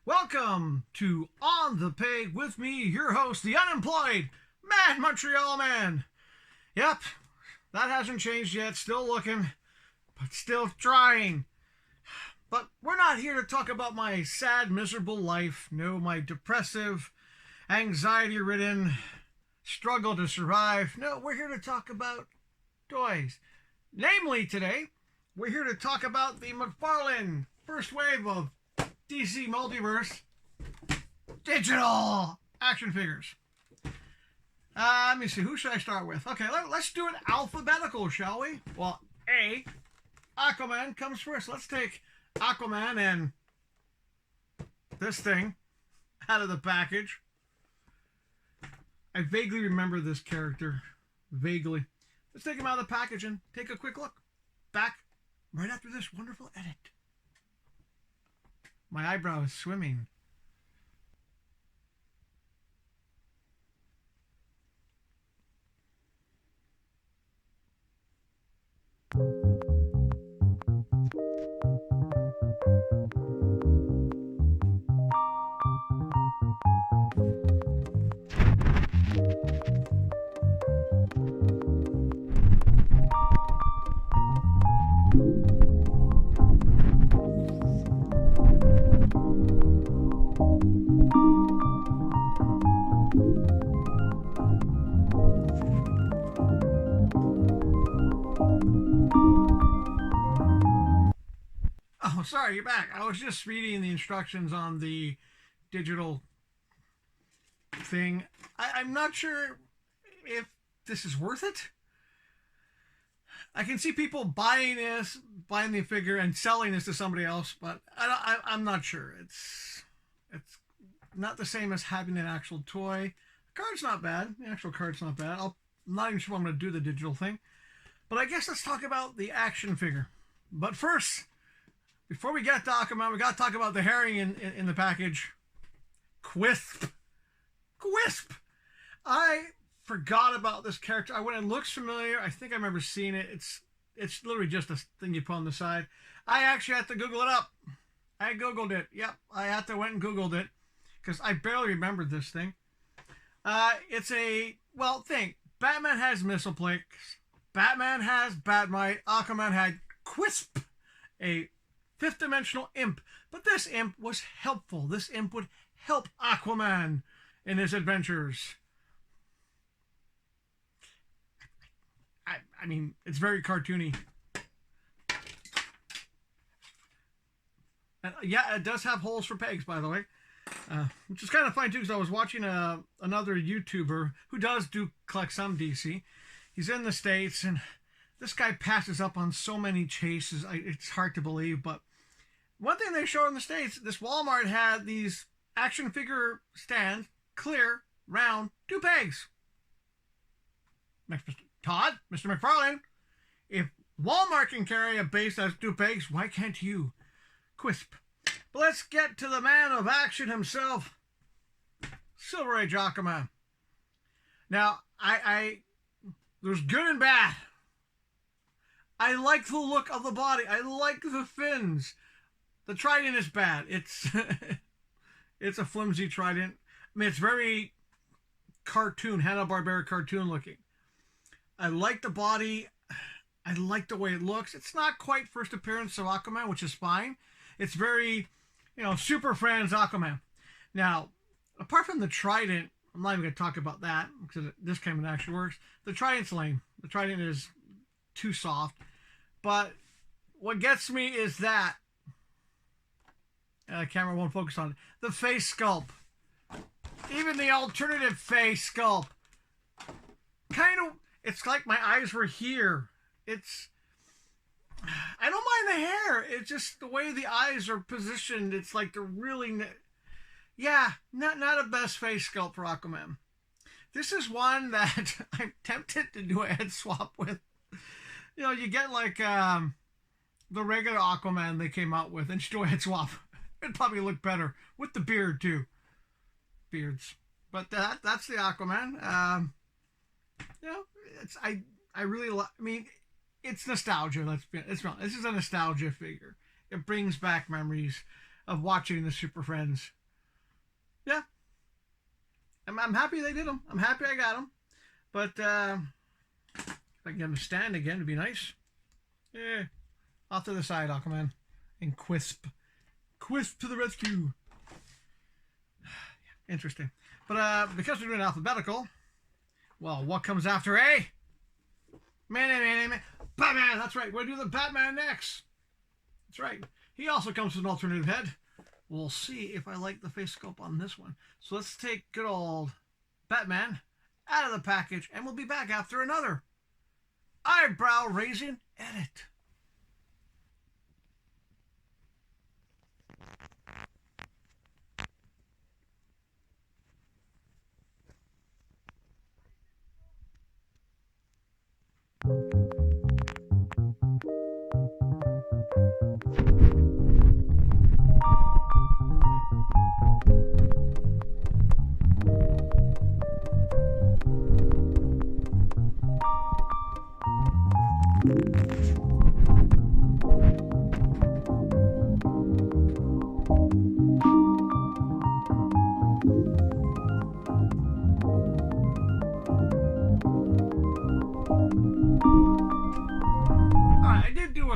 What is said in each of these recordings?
Welcome to On the Peg with me, your host, the unemployed Mad Montreal Man. Yep, that hasn't changed yet. Still looking, but still trying. But we're not here to talk about my sad, miserable life. No, my depressive, anxiety-ridden struggle to survive. No, we're here to talk about toys. Namely, today, we're here to talk about the McFarlane first wave of DC Multiverse digital action figures. Let me see, who should I start with? Okay, let's do it alphabetical, shall we? Well, A, Aquaman comes first. Let's take Aquaman and this thing out of the package. I vaguely remember this character. Vaguely. Let's take him out of the package and take a quick look. Back right after this wonderful edit. My eyebrow is swimming. Oh, sorry, you're back. I was just reading the instructions on the digital thing. I'm not sure if this is worth it. I can see people buying the figure and selling this to somebody else, but I'm not sure. It's not the same as having an actual toy. The card's not bad. The actual card's not bad. I'm not even sure I'm going to do the digital thing. But I guess let's talk about the action figure. But first, before we get to Aquaman, we got to talk about the herring in the package. Quisp. Quisp. I forgot about this character. When it looks familiar, I think I remember seeing it. It's literally just a thing you put on the side. I actually had to Google it up. I Googled it. Yep, I had to went and Googled it because I barely remembered this thing. It's a, well, think. Batman has Mistleplex. Batman has Batmite. Aquaman had Quisp, a fifth-dimensional imp. But this imp was helpful. This imp would help Aquaman in his adventures. I mean, it's very cartoony. And yeah, it does have holes for pegs, by the way. Which is kind of funny, too, because I was watching another YouTuber who does collect some DC. He's in the States, and this guy passes up on so many chases. It's hard to believe, but one thing they show in the States, this Walmart had these action figure stands, clear, round, 2 pegs. Mr. Todd, Mr. McFarlane, if Walmart can carry a base that's 2 pegs, why can't you? Quisp. But let's get to the man of action himself, Silver Age Aquaman. Now, there's good and bad. I like the look of the body. I like the fins. The trident is bad. It's a flimsy trident. I mean, it's very cartoon, Hanna-Barbera cartoon looking. I like the body. I like the way it looks. It's not quite first appearance of Aquaman, which is fine. It's very, Super Friends Aquaman. Now, apart from the trident, I'm not even going to talk about that because this kind of actually works. The trident's lame. The trident is too soft. But what gets me is that the camera won't focus on it. The face sculpt. Even the alternative face sculpt. It's like my eyes were here. I don't mind the hair. It's just the way the eyes are positioned. It's like they're really, not a best face sculpt for Aquaman. This is one that I'm tempted to do a head swap with. You get like the regular Aquaman they came out with and just do a head swap. It'd probably look better with the beard too. Beards, but that's the Aquaman. I really like. I mean, it's nostalgia. This is a nostalgia figure. It brings back memories. of watching the Super Friends. Yeah. I'm happy they did them. I'm happy I got them. But if I can get them to stand again, it'd be nice. Yeah. Off to the side, Aquaman. And Quisp. Quisp to the rescue. Interesting. But because we're doing alphabetical, well, what comes after A? Man. Batman! That's right. We're going to do the Batman next. That's right. He also comes with an alternative head. We'll see if I like the face sculpt on this one. So let's take good old Batman out of the package, and we'll be back after another eyebrow-raising edit.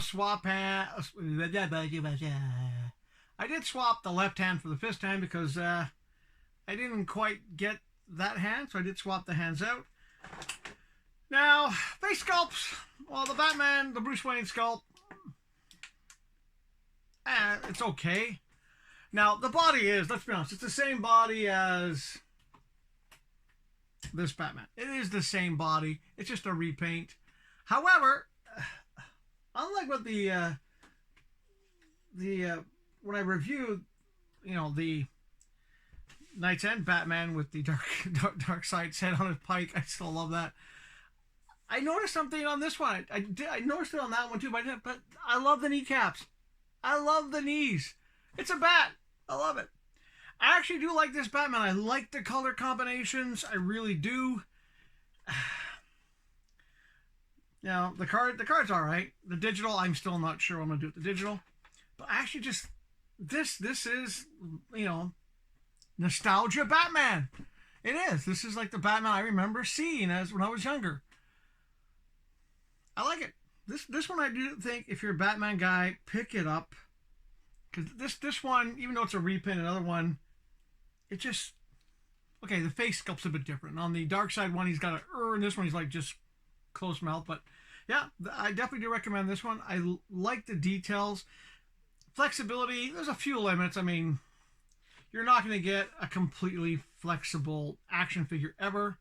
Swap hand. I did swap the left hand for the fist hand because I didn't quite get that hand, so I did swap the hands out. Now, face sculpts. Well, the Batman, the Bruce Wayne sculpt, it's okay. Now, the body is, let's be honest, it's the same body as this Batman. It is the same body. It's just a repaint. However, unlike what when I reviewed, the Knight's End Batman with the dark side head on his pike, I still love that. I noticed something on this one. I noticed it on that one too, but I love the kneecaps. I love the knees. It's a bat. I love it. I actually do like this Batman. I like the color combinations. I really do. Now, the card's all right. The digital, I'm still not sure what I'm going to do with the digital. But actually just, this is, nostalgia Batman. It is. This is like the Batman I remember seeing when I was younger. I like it. This one I do think, if you're a Batman guy, pick it up. Because this one, even though it's a reprint, another one, it just, okay, the face sculpt's a bit different. On the dark side one, he's got and this one he's like just close mouth. But yeah, I definitely do recommend this one. I like the details. Flexibility, there's a few limits. I mean, you're not going to get a completely flexible action figure ever.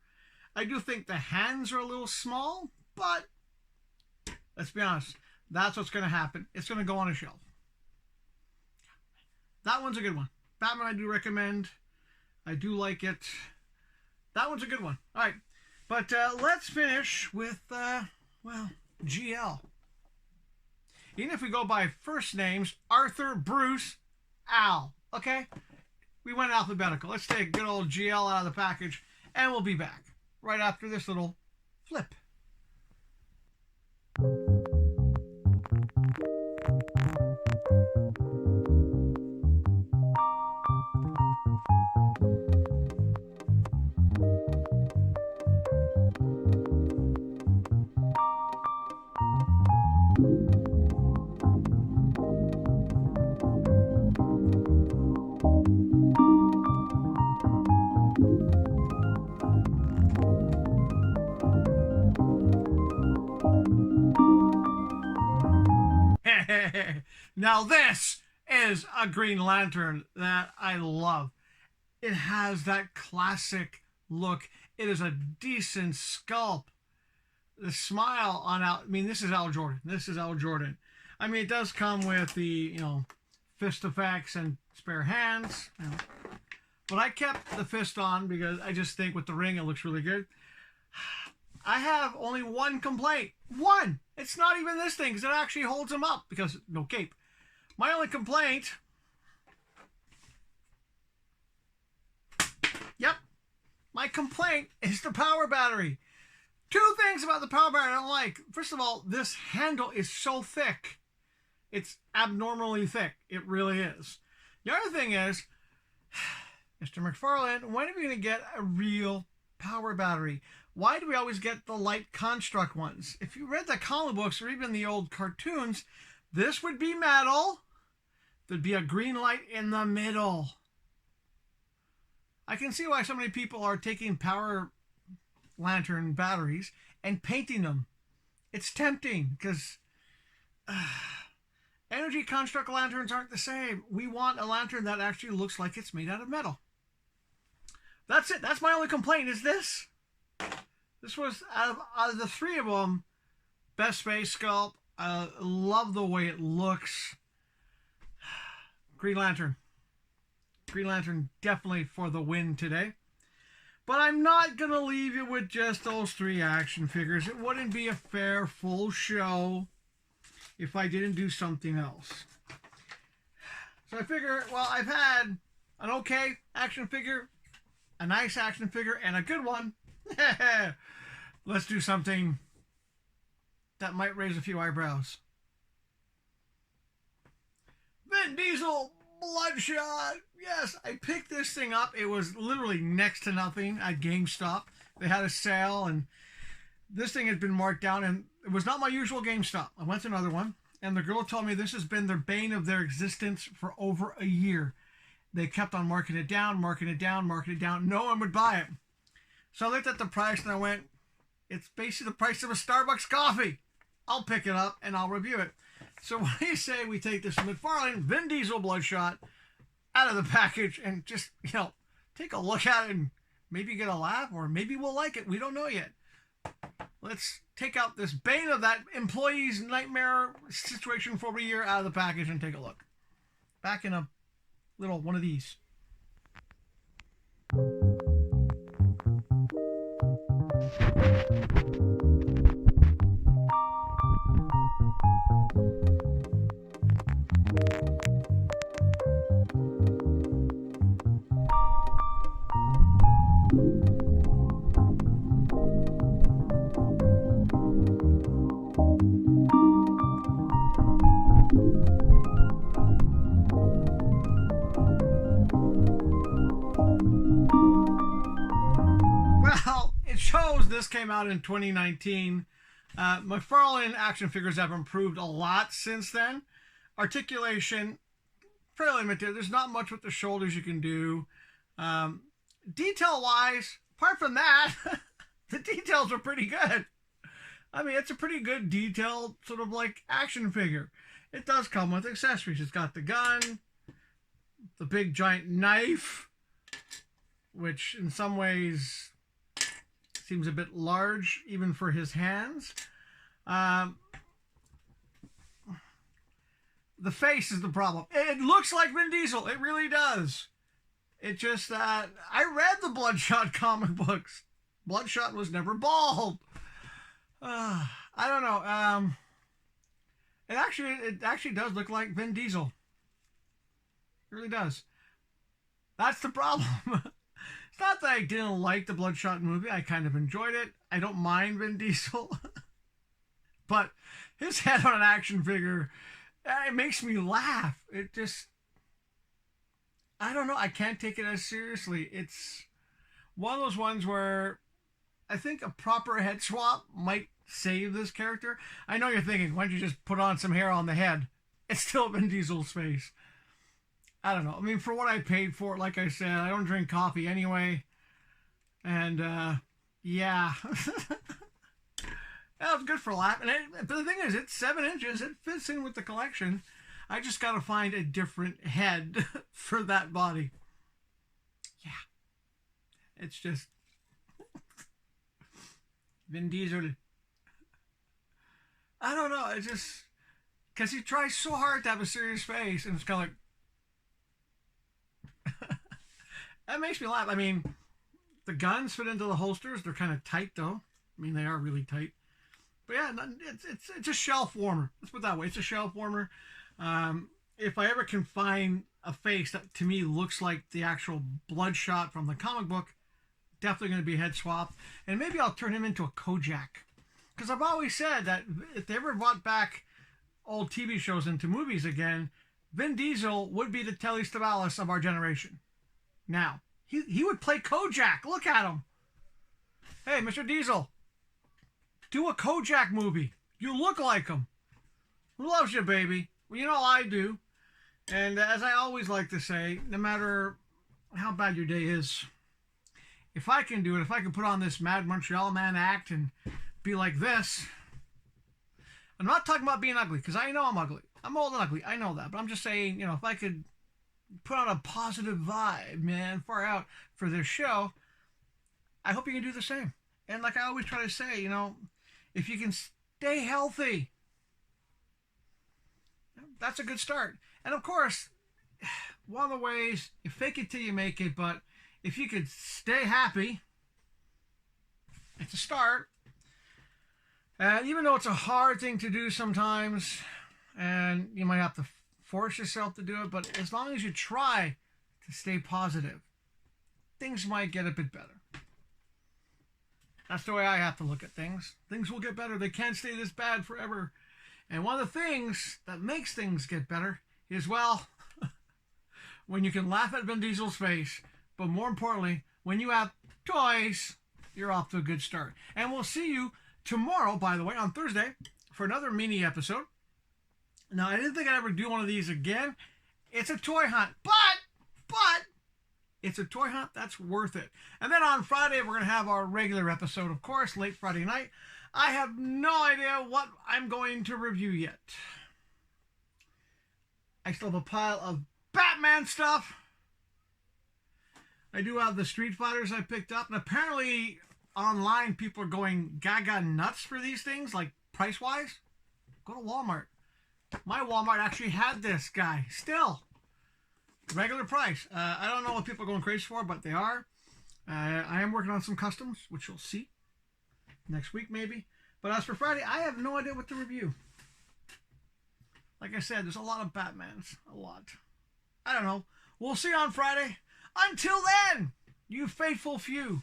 I do think the hands are a little small, but let's be honest, that's what's going to happen. It's going to go on a shelf. That one's a good one. Batman I do recommend. I do like it. That one's a good one. All right. But let's finish with, GL. Even if we go by first names, Arthur, Bruce, Al. Okay? We went alphabetical. Let's take good old GL out of the package, and we'll be back right after this little flip. Now this is a Green Lantern that I love. It has that classic look. It is a decent sculpt. The smile on Al, I mean, this is Al Jordan. This is Al Jordan. I mean, it does come with the, fist effects and spare hands. But I kept the fist on because I just think with the ring it looks really good. I have only one complaint. One! It's not even this thing, because it actually holds him up, because no cape. My only complaint... Yep. My complaint is the power battery. Two things about the power battery I don't like. First of all, this handle is so thick. It's abnormally thick. It really is. The other thing is, Mr. McFarlane, when are we going to get a real power battery? Why do we always get the light construct ones? If you read the comic books or even the old cartoons, this would be metal. There'd be a green light in the middle. I can see why so many people are taking power lantern batteries and painting them. It's tempting because energy construct lanterns aren't the same. We want a lantern that actually looks like it's made out of metal. That's it. That's my only complaint is this. This was, out of the three of them, best face sculpt. I love the way it looks. Green Lantern. Green Lantern definitely for the win today. But I'm not going to leave you with just those three action figures. It wouldn't be a fair, full show if I didn't do something else. So I figure, well, I've had an okay action figure, a nice action figure, and a good one. Let's do something that might raise a few eyebrows. Vin Diesel Bloodshot. Yes, I picked this thing up. It was literally next to nothing at GameStop. They had a sale, and this thing had been marked down, and it was not my usual GameStop. I went to another one, and the girl told me this has been their bane of their existence for over a year. They kept on marking it down, marking it down, marking it down. No one would buy it. So I looked at the price, and I went, it's basically the price of a Starbucks coffee. I'll pick it up, and I'll review it. So what do you say we take this McFarlane Vin Diesel Bloodshot out of the package and just, take a look at it and maybe get a laugh, or maybe we'll like it. We don't know yet. Let's take out this bane of that employee's nightmare situation for a year out of the package and take a look. Back in a little one of these. Well, it shows this came out in 2019. McFarlane action figures have improved a lot since then. Articulation, fairly limited. There's not much with the shoulders you can do. Detail-wise, apart from that, the details are pretty good. I mean, it's a pretty good detailed sort of like action figure. It does come with accessories. It's got the gun, the big giant knife, which in some ways seems a bit large even for his hands. The face is the problem. It looks like Vin Diesel. It really does. It just that I read the Bloodshot comic books. Bloodshot was never bald. I don't know. It actually does look like Vin Diesel. It really does. That's the problem. It's not that I didn't like the Bloodshot movie. I kind of enjoyed it. I don't mind Vin Diesel. But his head on an action figure, it makes me laugh. It just, I don't know. I can't take it as seriously. It's one of those ones where I think a proper head swap might save this character. I know you're thinking, why don't you just put on some hair on the head? It's still Vin Diesel's face. I don't know. I mean, for what I paid for it, like I said, I don't drink coffee anyway. And, yeah. That was good for a laugh. But the thing is, it's 7 inches. It fits in with the collection. I just got to find a different head for that body. Yeah. It's just Vin Diesel. I don't know. It's just because he tries so hard to have a serious face, and it's kind of like, that makes me laugh. I mean, the guns fit into the holsters. They're kind of tight, though. I mean, they are really tight. But yeah, it's a shelf warmer. Let's put it that way. It's a shelf warmer. If I ever can find a face that to me looks like the actual Bloodshot from the comic book, definitely going to be head swap. And maybe I'll turn him into a Kojak. Because I've always said that if they ever brought back old TV shows into movies again, Vin Diesel would be the Telly Savalas of our generation. Now, he would play Kojak. Look at him. Hey, Mr. Diesel, do a Kojak movie. You look like him. Who loves you, baby? Well, you know I do. And as I always like to say, no matter how bad your day is, if I can do it, if I can put on this Mad Montreal Man act and be like this, I'm not talking about being ugly, because I know I'm ugly. I'm old and ugly. I know that. But I'm just saying, you know, if I could put on a positive vibe, man, far out for this show, I hope you can do the same. And like I always try to say, you know, if you can stay healthy, that's a good start. And of course, one of the ways, you fake it till you make it, but if you could stay happy, it's a start. Even though it's a hard thing to do sometimes, and you might have to force yourself to do it, but as long as you try to stay positive, things might get a bit better. That's the way I have to look at things. Things will get better. They can't stay this bad forever. And one of the things that makes things get better is, well, when you can laugh at Vin Diesel's face, but more importantly, when you have toys, you're off to a good start. And we'll see you tomorrow, by the way, on Thursday, for another mini episode. Now, I didn't think I'd ever do one of these again. It's a toy hunt, but it's a toy hunt that's worth it. And then on Friday, we're going to have our regular episode, of course, late Friday night. I have no idea what I'm going to review yet. I still have a pile of Batman stuff. I do have the Street Fighters I picked up, and apparently online people are going gaga nuts for these things, like price-wise. Go to Walmart. My Walmart actually had this guy still. Regular price. I don't know what people are going crazy for, but they are. I am working on some customs, which you'll see next week maybe. But as for Friday, I have no idea what to review. Like I said, there's a lot of Batmans. A lot. I don't know. We'll see on Friday. Until then, you faithful few,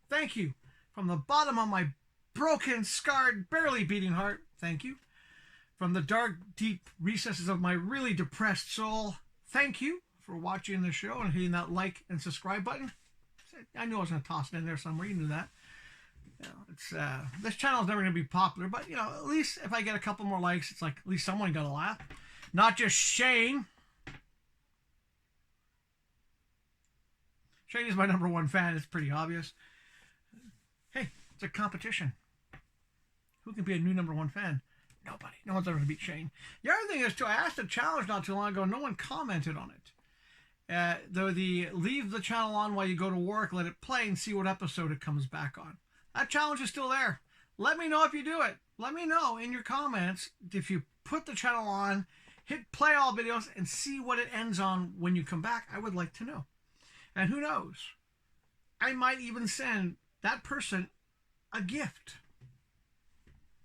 thank you. From the bottom of my broken, scarred, barely beating heart, thank you. From the dark, deep recesses of my really depressed soul, thank you for watching the show and hitting that like and subscribe button. I knew I was going to toss it in there somewhere. You knew that. You know, it's this channel is never going to be popular, but you know, at least if I get a couple more likes, it's like at least someone got a laugh, not just Shane. Shane is my #1 fan. It's pretty obvious. Hey, it's a competition. Who can be a new #1 fan? Nobody. No one's ever going to beat Shane. The other thing is, too, I asked a challenge not too long ago. No one commented on it. Though the leave the channel on while you go to work, let it play, and see what episode it comes back on. That challenge is still there. Let me know if you do it. Let me know in your comments if you put the channel on, hit play all videos, and see what it ends on when you come back. I would like to know. And who knows? I might even send that person a gift.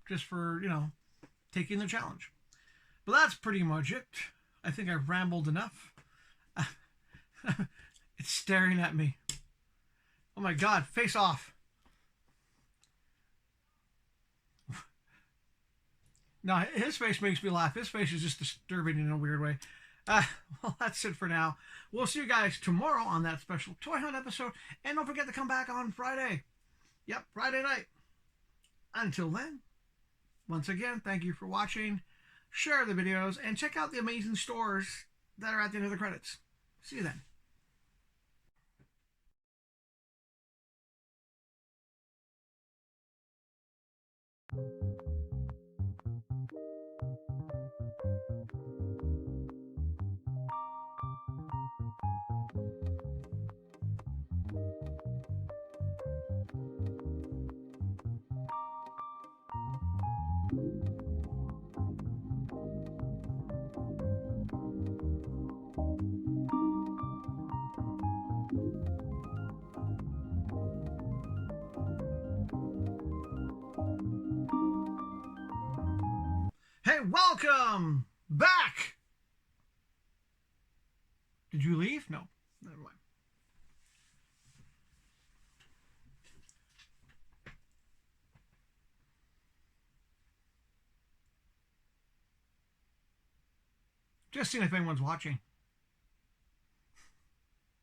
Just for, you know, taking the challenge. But that's pretty much it. I think I've rambled enough. It's staring at me. Oh my God, face off. No, his face makes me laugh. His face is just disturbing in a weird way. Well, that's it for now. We'll see you guys tomorrow on that special Toy Hunt episode. And don't forget to come back on Friday. Yep, Friday night. Until then, once again, thank you for watching. Share the videos and check out the amazing stores that are at the end of the credits. See you then. Hey, welcome back. Did you leave? No, never mind. Just seeing if anyone's watching.